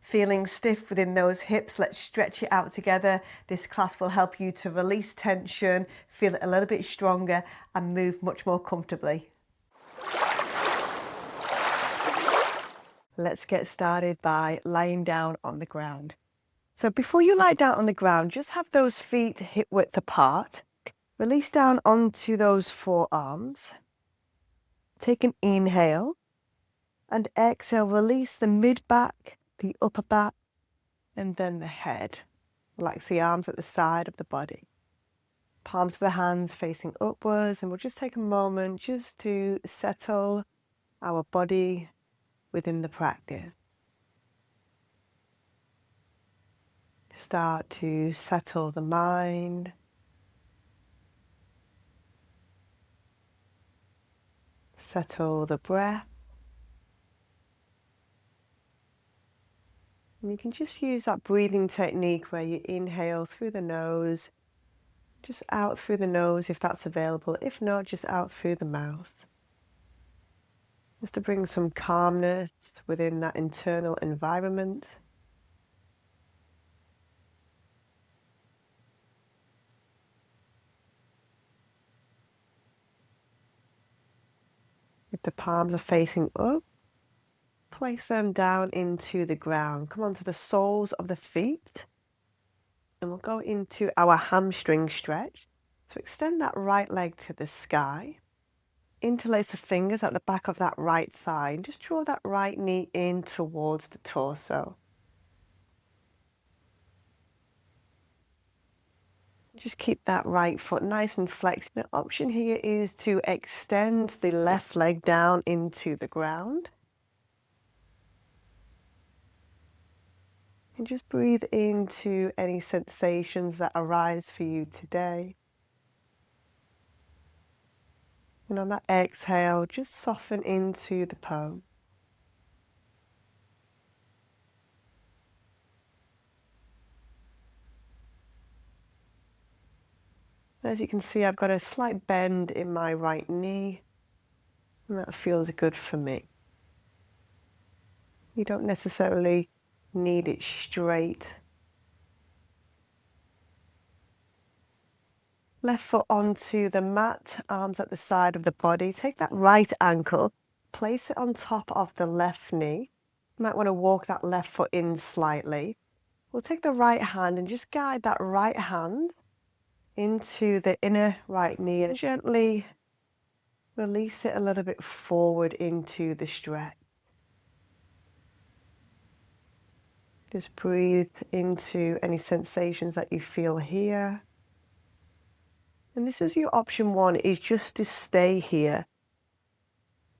Feeling stiff within those hips, let's stretch it out together. This class will help you to release tension, feel it a little bit stronger, and move much more comfortably. Let's get started by lying down on the ground. So before you lie down on the ground, just have those feet hip width apart. Release down onto those forearms. Take an inhale and exhale. Release the mid back, the upper back, and then the head. Relax the arms at the side of the body. Palms of the hands facing upwards, and we'll just take a moment just to settle our body within the practice. Start to settle the mind. Settle the breath. And you can just use that breathing technique where you inhale through the nose, just out through the nose if that's available. If not, just out through the mouth. Just to bring some calmness within that internal environment. If the palms are facing up, place them down into the ground. Come onto the soles of the feet. And we'll go into our hamstring stretch. So extend that right leg to the sky. Interlace the fingers at the back of that right thigh. And just draw that right knee in towards the torso. Just keep that right foot nice and flexed. The option here is to extend the left leg down into the ground. And just breathe into any sensations that arise for you today. And on that exhale, just soften into the pose. As you can see, I've got a slight bend in my right knee, and that feels good for me. You don't necessarily need it straight. Left foot onto the mat, arms at the side of the body. Take that right ankle, place it on top of the left knee. You might want to walk that left foot in slightly. We'll take the right hand and just guide that right hand into the inner right knee and gently release it a little bit forward into the stretch. Just breathe into any sensations that you feel here. And this is your option one, is just to stay here.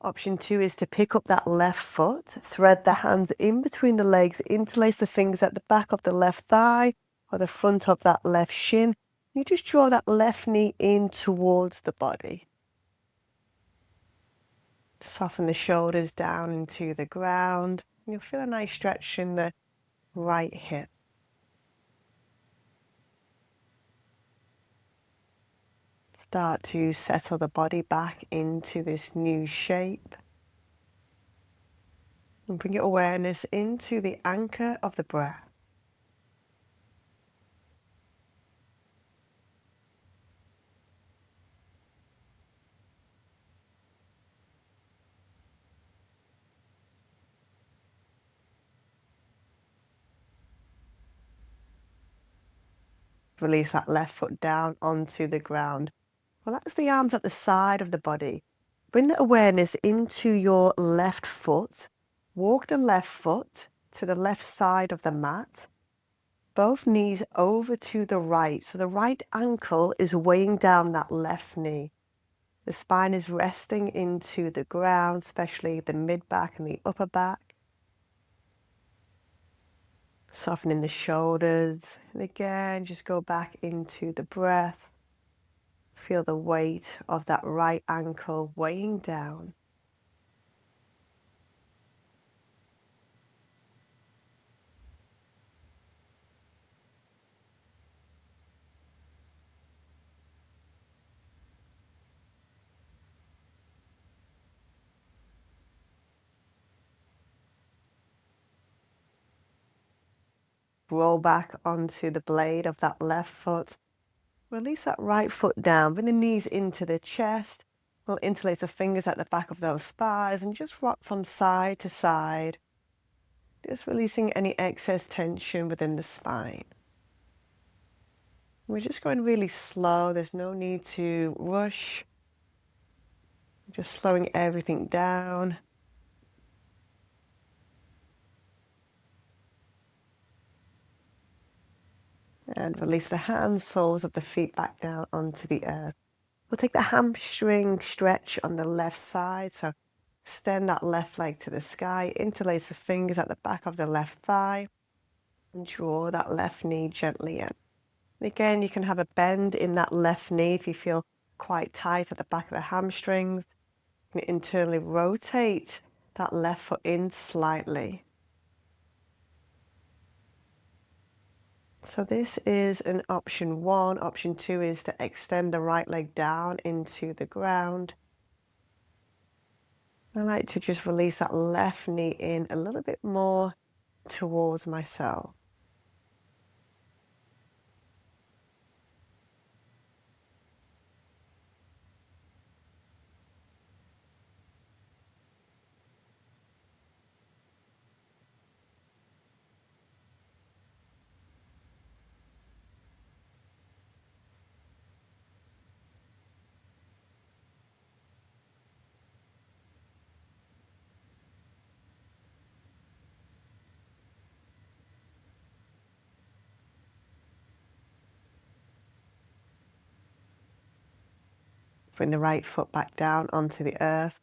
Option two is to pick up that left foot, thread the hands in between the legs, interlace the fingers at the back of the left thigh or the front of that left shin. You just draw that left knee in towards the body. Soften the shoulders down into the ground. You'll feel a nice stretch in the right hip. Start to settle the body back into this new shape. And bring your awareness into the anchor of the breath. Release that left foot down onto the ground. Relax the arms at the side of the body. Bring the awareness into your left foot. Walk the left foot to the left side of the mat. Both knees over to the right. So the right ankle is weighing down that left knee. The spine is resting into the ground, especially the mid-back and the upper back. Softening the shoulders. And again, just go back into the breath. Feel the weight of that right ankle weighing down. roll back onto the blade of that left foot. Release that right foot down, bring the knees into the chest. We'll interlace the fingers at the back of those thighs and just rock from side to side. Just releasing any excess tension within the spine. We're just going really slow. There's no need to rush. Just slowing everything down. And release the hands, soles of the feet back down onto the earth. We'll take the hamstring stretch on the left side. So extend that left leg to the sky. Interlace the fingers at the back of the left thigh. And draw that left knee gently in. And again, you can have a bend in that left knee if you feel quite tight at the back of the hamstrings. You can internally rotate that left foot in slightly. So this is an option 1. Option 2 is to extend the right leg down into the ground. I like to just release that left knee in a little bit more towards myself. Bring the right foot back down onto the earth.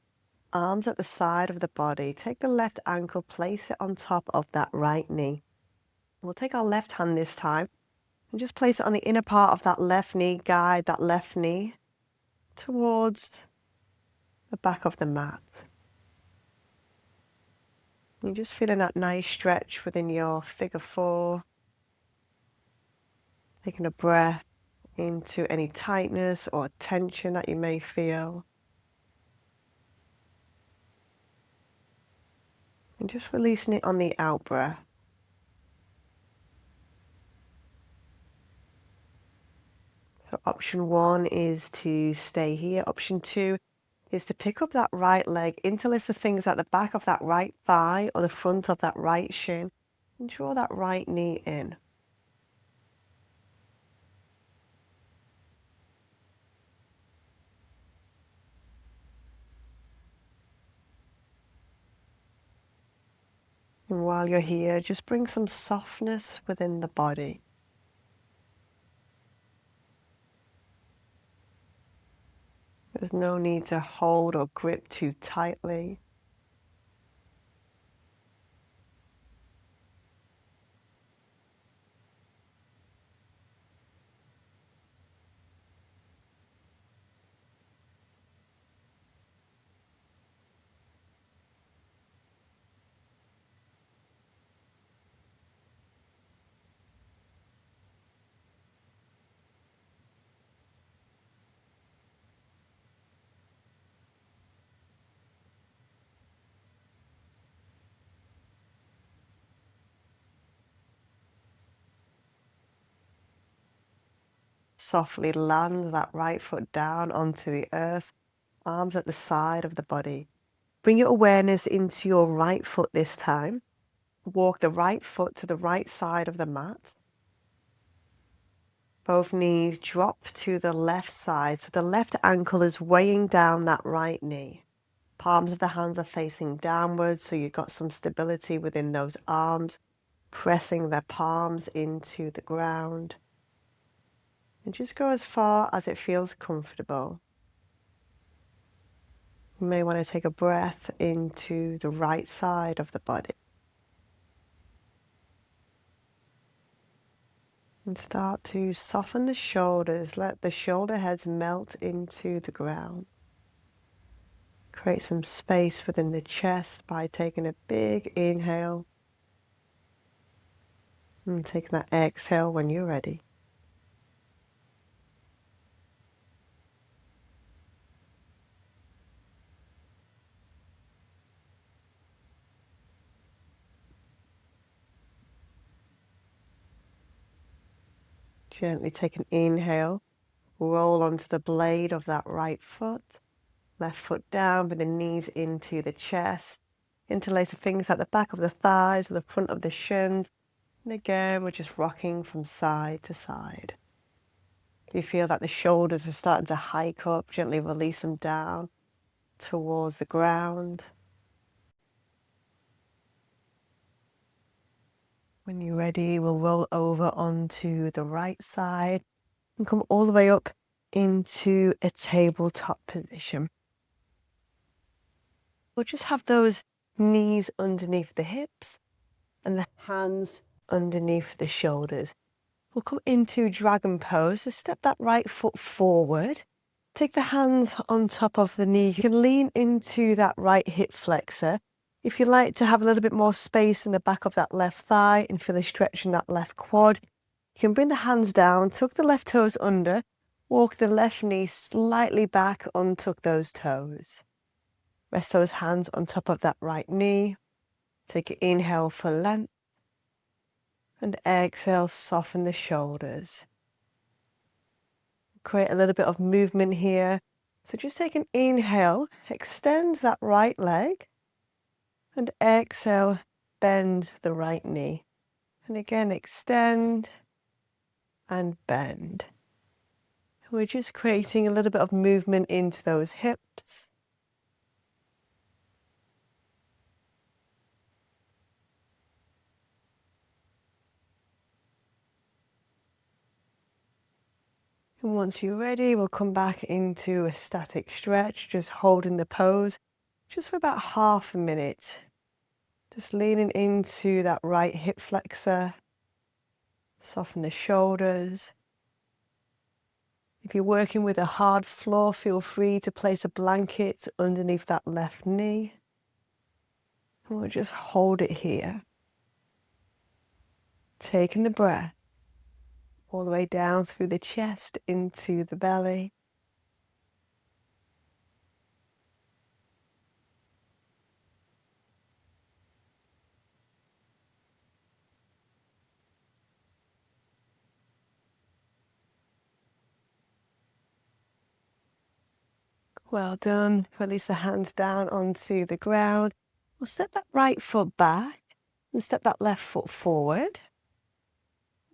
Arms at the side of the body. Take the left ankle, place it on top of that right knee. We'll take our left hand this time and just place it on the inner part of that left knee. Guide that left knee towards the back of the mat. You're just feeling that nice stretch within your figure 4. Taking a breath into any tightness or tension that you may feel. And just releasing it on the out breath. So option 1 is to stay here. Option 2 is to pick up that right leg, interlace the fingers at the back of that right thigh or the front of that right shin, and draw that right knee in. And while you're here, just bring some softness within the body. There's no need to hold or grip too tightly. Softly land that right foot down onto the earth, arms at the side of the body. Bring your awareness into your right foot this time. Walk the right foot to the right side of the mat. Both knees drop to the left side, so the left ankle is weighing down that right knee. Palms of the hands are facing downwards, so you've got some stability within those arms, pressing their palms into the ground. And just go as far as it feels comfortable. You may want to take a breath into the right side of the body. And start to soften the shoulders. Let the shoulder heads melt into the ground. Create some space within the chest by taking a big inhale. And taking that exhale when you're ready. Gently take an inhale, roll onto the blade of that right foot. Left foot down, bring the knees into the chest. Interlace the fingers at the back of the thighs or the front of the shins. And again, we're just rocking from side to side. If you feel that the shoulders are starting to hike up, gently release them down towards the ground. When you're ready, we'll roll over onto the right side and come all the way up into a tabletop position. We'll just have those knees underneath the hips and the hands underneath the shoulders. We'll come into dragon pose. So step that right foot forward. Take the hands on top of the knee. You can lean into that right hip flexor. If you like to have a little bit more space in the back of that left thigh and feel a stretch in that left quad, you can bring the hands down, tuck the left toes under, walk the left knee slightly back, untuck those toes. Rest those hands on top of that right knee. Take an inhale for length. And exhale, soften the shoulders. Create a little bit of movement here. So just take an inhale, extend that right leg. And exhale, bend the right knee. And again, extend and bend. We're just creating a little bit of movement into those hips. And once you're ready, we'll come back into a static stretch, just holding the pose, just for about half a minute. Just leaning into that right hip flexor, soften the shoulders. If you're working with a hard floor, feel free to place a blanket underneath that left knee. And we'll just hold it here. Taking the breath all the way down through the chest into the belly. Well done. Release the hands down onto the ground. We'll step that right foot back and step that left foot forward.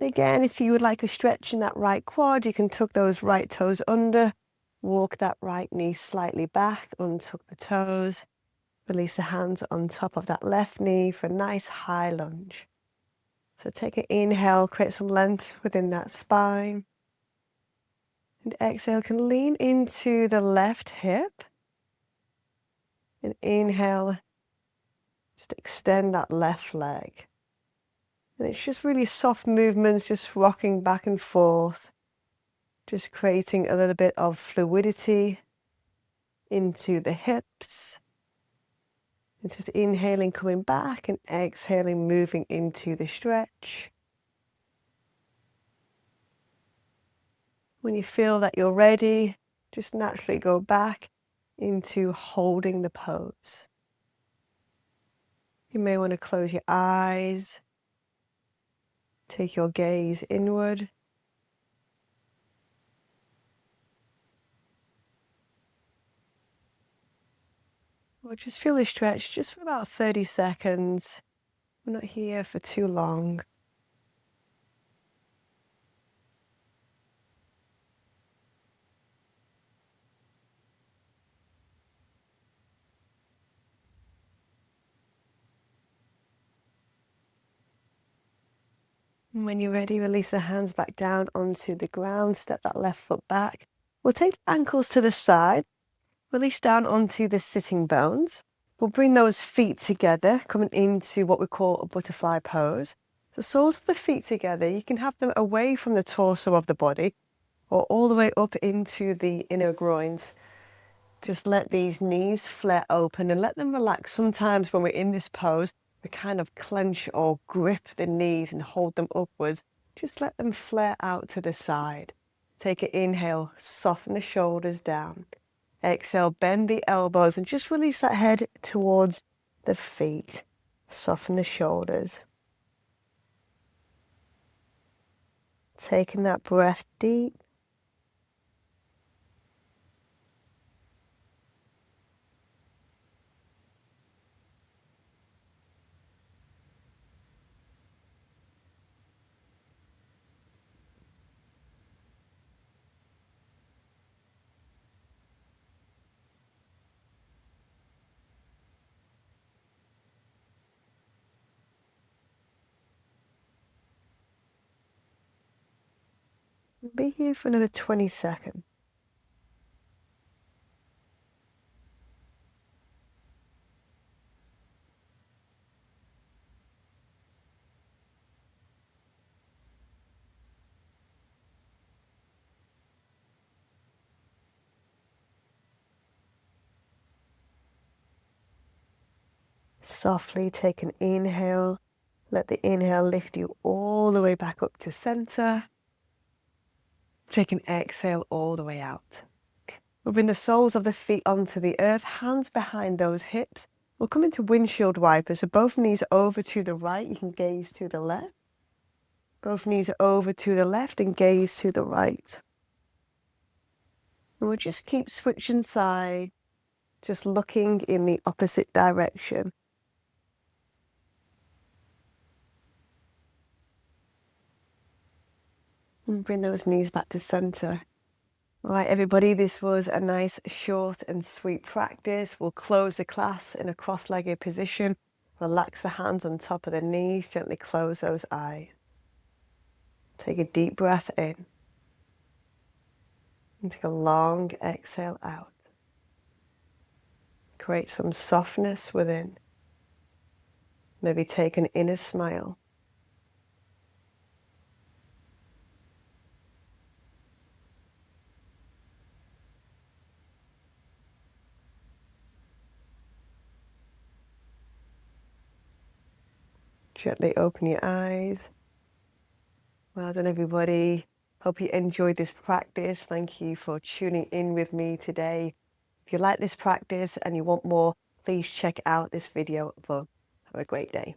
And again, if you would like a stretch in that right quad, you can tuck those right toes under. Walk that right knee slightly back, untuck the toes. Release the hands on top of that left knee for a nice high lunge. So take an inhale, create some length within that spine. And exhale, can lean into the left hip. And inhale, just extend that left leg. And it's just really soft movements, just rocking back and forth. Just creating a little bit of fluidity into the hips. And just inhaling, coming back, and exhaling, moving into the stretch. When you feel that you're ready, just naturally go back into holding the pose. You may want to close your eyes. Take your gaze inward. Or just feel the stretch just for about 30 seconds. We're not here for too long. And when you're ready, release the hands back down onto the ground. Step that left foot back. We'll take the ankles to the side. Release down onto the sitting bones. We'll bring those feet together, coming into what we call a butterfly pose. The soles of the feet together, you can have them away from the torso of the body or all the way up into the inner groins. Just let these knees flare open and let them relax. Sometimes when we're in this pose, we kind of clench or grip the knees and hold them upwards. Just let them flare out to the side. Take an inhale, soften the shoulders down. Exhale, bend the elbows and just release that head towards the feet. Soften the shoulders. Taking that breath deep. Be here for another 20 seconds. Softly take an inhale. Let the inhale lift you all the way back up to center. Take an exhale all the way out. We'll bring the soles of the feet onto the earth, hands behind those hips. We'll come into windshield wipers, so both knees over to the right. You can gaze to the left. Both knees over to the left and gaze to the right. And we'll just keep switching sides, just looking in the opposite direction. And bring those knees back to center. All right, everybody, this was a nice, short and sweet practice. We'll close the class in a cross-legged position. Relax the hands on top of the knees. Gently close those eyes. Take a deep breath in. And take a long exhale out. Create some softness within. Maybe take an inner smile. Gently open your eyes. Well done, everybody. Hope you enjoyed this practice. Thank you for tuning in with me today. If you like this practice and you want more, please check out this video above. Have a great day.